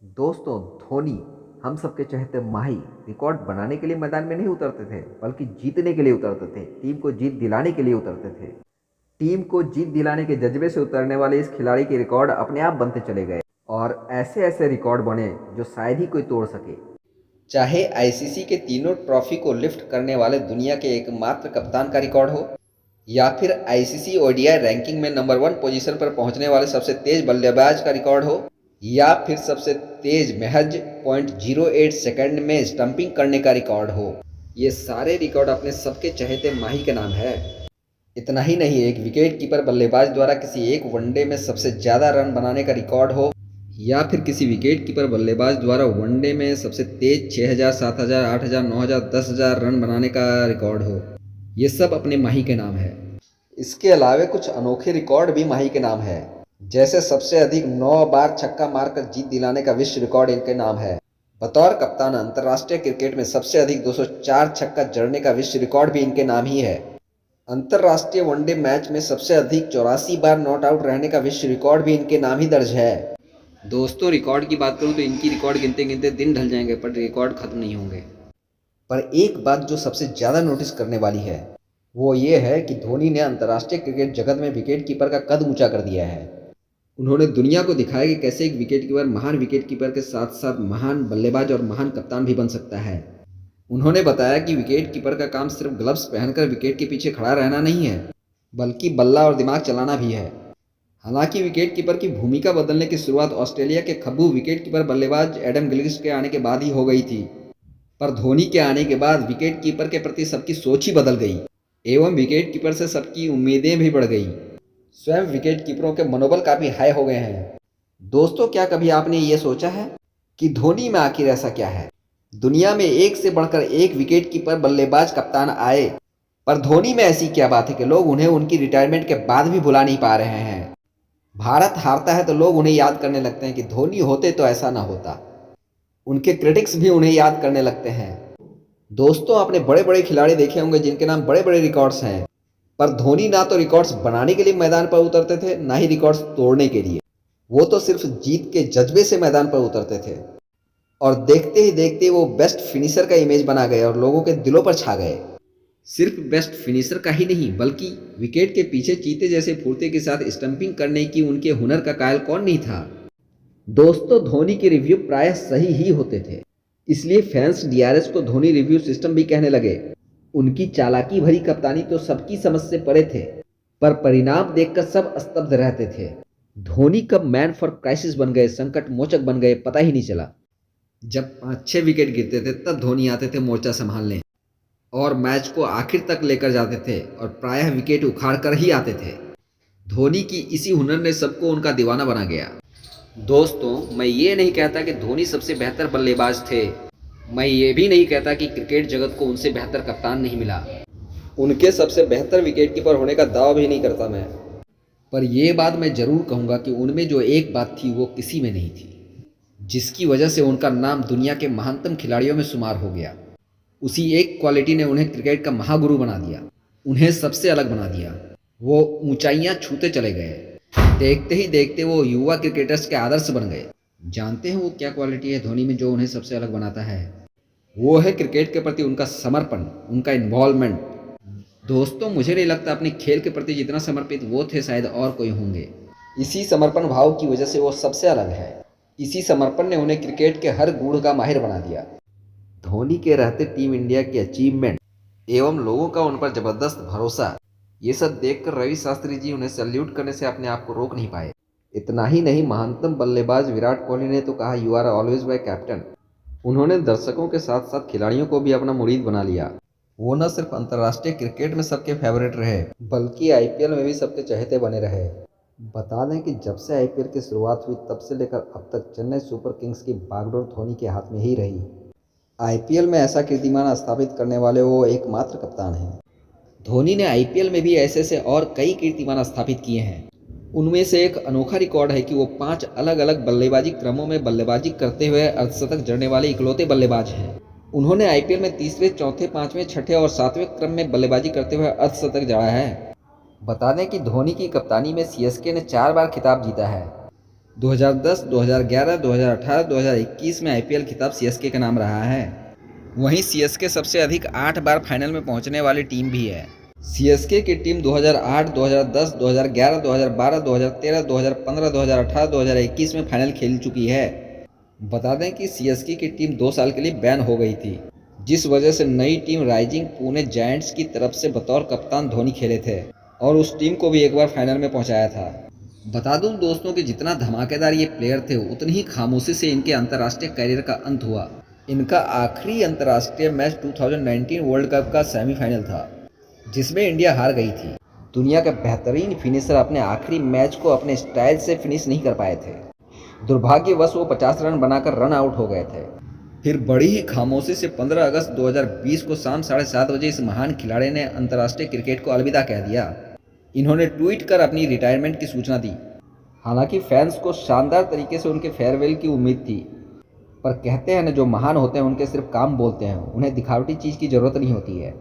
दोस्तों, धोनी हम सबके चहेते माही रिकॉर्ड बनाने के लिए मैदान में नहीं उतरते थे, बल्कि जीतने के लिए उतरते थे। टीम को जीत दिलाने के लिए उतरते थे। टीम को जीत दिलाने के जज्बे से उतरने वाले इस खिलाड़ी के रिकॉर्ड अपने आप बनते चले गए और ऐसे ऐसे रिकॉर्ड बने जो शायद ही कोई तोड़ सके। चाहे आईसीसी के तीनों ट्रॉफी को लिफ्ट करने वाले दुनिया के एकमात्र कप्तान का रिकॉर्ड हो, या फिर आईसीसी ओडीआई रैंकिंग में नंबर 1 पोजीशन पर पहुंचने वाले सबसे तेज बल्लेबाज का रिकॉर्ड हो, या फिर सबसे तेज महज 0.08 सेकंड में स्टंपिंग करने का रिकॉर्ड हो, ये सारे रिकॉर्ड अपने सबके चहेते माही के नाम है। इतना ही नहीं, एक विकेट कीपर बल्लेबाज द्वारा किसी एक वनडे में सबसे ज़्यादा रन बनाने का रिकॉर्ड हो, या फिर किसी विकेट कीपर बल्लेबाज द्वारा वनडे में सबसे तेज 6000, 7000, 8000, 9000, 10000 रन बनाने का रिकॉर्ड हो, ये सब अपने माही के नाम है। इसके अलावा कुछ अनोखे रिकॉर्ड भी माही के नाम है, जैसे सबसे अधिक 9 बार छक्का मारकर जीत दिलाने का विश्व रिकॉर्ड इनके नाम है। बतौर कप्तान अंतर्राष्ट्रीय क्रिकेट में सबसे अधिक 204 छक्का जड़ने का विश्व रिकॉर्ड भी इनके नाम ही है। अंतर्राष्ट्रीय वनडे मैच में सबसे अधिक 84 बार नॉट आउट रहने का विश्व रिकॉर्ड भी इनके नाम ही दर्ज है। दोस्तों, रिकॉर्ड की बात करूं तो इनकी रिकॉर्ड गिनते गिनते दिन ढल जाएंगे, पर रिकॉर्ड खत्म नहीं होंगे। पर एक बात जो सबसे ज़्यादा नोटिस करने वाली है वो ये है कि धोनी ने अंतर्राष्ट्रीय क्रिकेट जगत में विकेट कीपर का कद ऊंचा कर दिया है। उन्होंने दुनिया को दिखाया कि कैसे एक विकेट कीपर महान विकेट कीपर के साथ साथ महान बल्लेबाज और महान कप्तान भी बन सकता है। उन्होंने बताया कि विकेट कीपर का काम सिर्फ ग्लव्स पहनकर विकेट के पीछे खड़ा रहना नहीं है, बल्कि बल्ला और दिमाग चलाना भी है। हालांकि विकेट कीपर की भूमिका बदलने की शुरुआत ऑस्ट्रेलिया के खब्बू विकेट कीपर बल्लेबाज एडम गिलक्रिस्ट के आने के बाद ही हो गई थी, पर धोनी के आने के बाद विकेट कीपर के प्रति सबकी सोच ही बदल गई एवं विकेट कीपर से सबकी उम्मीदें भी बढ़ गई। स्वयं विकेट कीपरों के मनोबल काफ़ी हाई हो गए हैं। दोस्तों, क्या कभी आपने ये सोचा है कि धोनी में आखिर ऐसा क्या है? दुनिया में एक से बढ़कर एक विकेट कीपर बल्लेबाज कप्तान आए, पर धोनी में ऐसी क्या बात है कि लोग उन्हें उनकी रिटायरमेंट के बाद भी भुला नहीं पा रहे हैं। भारत हारता है तो लोग उन्हें याद करने लगते हैं कि धोनी होते तो ऐसा ना होता। उनके क्रिटिक्स भी उन्हें याद करने लगते हैं। दोस्तों, आपने बड़े बड़े खिलाड़ी देखे होंगे जिनके नाम बड़े बड़े रिकॉर्ड्स हैं, पर धोनी ना तो रिकॉर्ड्स बनाने के लिए मैदान पर उतरते थे, ना ही रिकॉर्ड्स तोड़ने के लिए। वो तो सिर्फ जीत के जज्बे से मैदान पर उतरते थे और देखते ही देखते वो बेस्ट फिनिशर का इमेज बना गए और लोगों के दिलों पर छा गए। सिर्फ बेस्ट फिनिशर का ही नहीं, बल्कि विकेट के पीछे चीते जैसे फुर्ती के साथ स्टंपिंग करने की उनके हुनर का कायल कौन नहीं था। दोस्तों, धोनी के रिव्यू प्रायः सही ही होते थे, इसलिए फैंस डीआरएस को धोनी रिव्यू सिस्टम भी कहने लगे। उनकी चालाकी भरी कप्तानी तो सबकी समझ से परे थे, पर परिणाम देखकर सब स्तब्ध रहते थे। धोनी कब मैन फॉर क्राइसिस बन गए, संकट मोचक बन गए, पता ही नहीं चला। जब 5-6 विकेट गिरते थे तब धोनी आते थे मोर्चा संभालने और मैच को आखिर तक लेकर जाते थे और प्रायः विकेट उखाड़ कर ही आते थे। धोनी की इसी हुनर ने सबको उनका दीवाना बना गया। दोस्तों, मैं ये नहीं कहता कि धोनी सबसे बेहतर बल्लेबाज थे। मैं ये भी नहीं कहता कि क्रिकेट जगत को उनसे बेहतर कप्तान नहीं मिला। उनके सबसे बेहतर विकेट कीपर होने का दावा भी नहीं करता मैं। पर यह बात मैं ज़रूर कहूँगा कि उनमें जो एक बात थी वो किसी में नहीं थी, जिसकी वजह से उनका नाम दुनिया के महानतम खिलाड़ियों में शुमार हो गया। उसी एक क्वालिटी ने उन्हें क्रिकेट का महागुरु बना दिया, उन्हें सबसे अलग बना दिया। वो ऊंचाइयां छूते चले गए। देखते ही देखते वो युवा क्रिकेटर्स के आदर्श बन गए। जानते हैं वो क्या क्वालिटी है धोनी में जो उन्हें सबसे अलग बनाता है? वो है क्रिकेट के प्रति उनका समर्पण, उनका इन्वॉल्वमेंट। दोस्तों, मुझे नहीं लगता अपने खेल के प्रति जितना समर्पित वो थे शायद और कोई होंगे। इसी समर्पण भाव की वजह से वो सबसे अलग है। इसी समर्पण ने उन्हें क्रिकेट के हर गुण का माहिर बना दिया। धोनी के रहते टीम इंडिया की अचीवमेंट एवं लोगों का उन पर जबरदस्त भरोसा, ये सब देखकर रवि शास्त्री जी उन्हें सैल्यूट करने से अपने आप को रोक नहीं पाए। इतना ही नहीं, महानतम बल्लेबाज विराट कोहली ने तो कहा, you are always my captain. उन्होंने दर्शकों के साथ साथ खिलाड़ियों को भी अपना मुरीद बना लिया। वो न सिर्फ अंतर्राष्ट्रीय क्रिकेट में सबके फेवरेट रहे, बल्कि आईपीएल में भी सबके चहेते बने रहे। बता दें कि जब से आईपीएल की शुरुआत हुई तब से लेकर अब तक चेन्नई सुपर किंग्स की बागडोर धोनी के हाथ में ही रही। आईपीएल में ऐसा कीर्तिमान स्थापित करने वाले वो एकमात्र कप्तान हैं। धोनी ने आईपीएल में भी ऐसे से और कई कीर्तिमान स्थापित किए हैं। उनमें से एक अनोखा रिकॉर्ड है कि वो 5 अलग अलग बल्लेबाजी क्रमों में बल्लेबाजी करते हुए अर्धशतक जड़ने वाले इकलौते बल्लेबाज हैं। उन्होंने आईपीएल में तीसरे, चौथे, पाँचवें, छठे और सातवें क्रम में बल्लेबाजी करते हुए अर्धशतक जड़ा है। बता दें कि धोनी की कप्तानी में सीएसके ने 4 बार खिताब जीता है। 2010, 2011, 2018, 2021 में आईपीएल खिताब सीएसके का नाम रहा है। वहीं सीएसके सबसे अधिक 8 बार फाइनल में पहुंचने वाली टीम भी है। सीएसके की टीम 2008, 2010, 2011, 2012, 2013, 2015, 2018, 2021 में फाइनल खेल चुकी है। बता दें कि सीएसके की टीम 2 साल के लिए बैन हो गई थी, जिस वजह से नई टीम राइजिंग पुणे जायंट्स की तरफ से बतौर कप्तान धोनी खेले थे और उस टीम को भी एक बार फाइनल में पहुंचाया था। बता दूं दोस्तों कि जितना धमाकेदार ये प्लेयर थे, उतनी ही खामोशी से इनके अंतर्राष्ट्रीय करियर का अंत हुआ। इनका आखिरी अंतर्राष्ट्रीय मैच 2019 वर्ल्ड कप का सेमीफाइनल था, जिसमें इंडिया हार गई थी। दुनिया के बेहतरीन फिनिशर अपने आखिरी मैच को अपने स्टाइल से फिनिश नहीं कर पाए थे। दुर्भाग्यवश वो 50 रन बनाकर रन आउट हो गए थे। फिर बड़ी ही खामोशी से 15 अगस्त 2020 को शाम 7:30 बजे इस महान खिलाड़ी ने अंतर्राष्ट्रीय क्रिकेट को अलविदा कह दिया। इन्होंने ट्वीट कर अपनी रिटायरमेंट की सूचना दी। हालांकि फैंस को शानदार तरीके से उनके फेयरवेल की उम्मीद थी, पर कहते हैं ना, जो महान होते हैं उनके सिर्फ काम बोलते हैं, उन्हें दिखावटी चीज़ की ज़रूरत नहीं होती है।